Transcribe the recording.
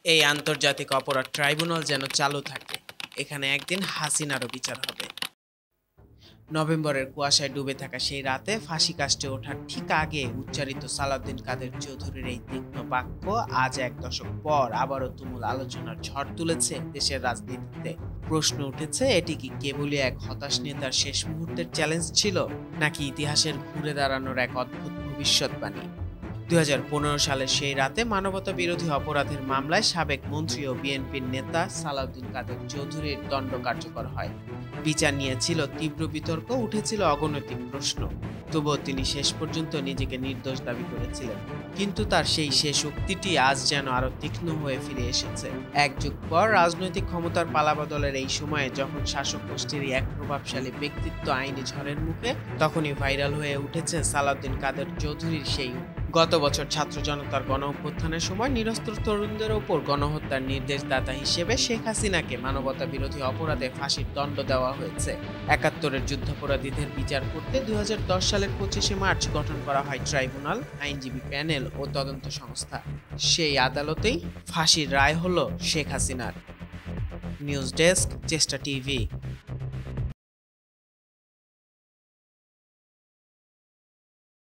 এই আন্তর্জাতিক অপরাধ ট্রাইব্যুনাল যেন চালু থাকে। এখানে একদিন হাসিনারও বিচার হবে। নভেম্বরের কুয়াশায় ডুবে থাকা সেই রাতে ফাঁসি কাস্টে ওঠার ঠিক আগে উচ্চারিত সালাউদ্দিন কাদের চৌধুরীর এই তীক্ষ্ণ বাক্য আজ এক দশক পর আবারও তুমুল আলোচনার ঝড় তুলেছে দেশের রাজনীতিতে। প্রশ্ন উঠেছে, এটি কি কেবলই এক হতাশ নেতার শেষ মুহূর্তের চ্যালেঞ্জ ছিল, নাকি ইতিহাসের ঘুরে দাঁড়ানোর এক অদ্ভুত ভবিষ্যৎবাণী? ২০১৫ সালের সেই রাতে মানবতা বিরোধী অপরাধের মামলায় সাবেক মন্ত্রী ও বিএনপির নেতা সালাউদ্দিন কাদের চৌধুরীর দণ্ড কার্যকর হয়। বিচার নিয়েছিল তীব্র বিতর্ক, উঠেছিল অগণিত প্রশ্ন। তবুও তিনি শেষ পর্যন্ত নিজেকে নির্দোষ দাবি করেছিলেন। কিন্তু তার সেই শেষ উক্তিটি আজ যেন আরো তীক্ষ্ণ হয়ে ফিরে এসেছে। এক যুগ পর রাজনৈতিক ক্ষমতার পালাবদলের এই সময়ে যখন শাসক গোষ্ঠীর এক প্রভাবশালী ব্যক্তিত্ব আইনি ঝড়ের মুখে, তখনই ভাইরাল হয়ে উঠেছে সালাউদ্দিন কাদের চৌধুরীর সেই উক্তি। গত বছর ছাত্র জনতার গণ অভ্যুত্থানের সময় নিরস্ত্র তরুণদের ওপর গণহত্যার নির্দেশদাতা হিসেবে শেখ হাসিনাকে মানবতা বিরোধী অপরাধে ফাঁসির দণ্ড দেওয়া হয়েছে। ৭১-এর যুদ্ধাপরাধীদের বিচার করতে ২০১০ সালের ২৫শে মার্চ গঠন করা হয় ট্রাইব্যুনাল, আইনজীবী প্যানেল ও তদন্ত সংস্থা। সেই আদালতেই ফাঁসির রায় হলো শেখ হাসিনার। নিউজ ডেস্ক, চেষ্টা টিভি।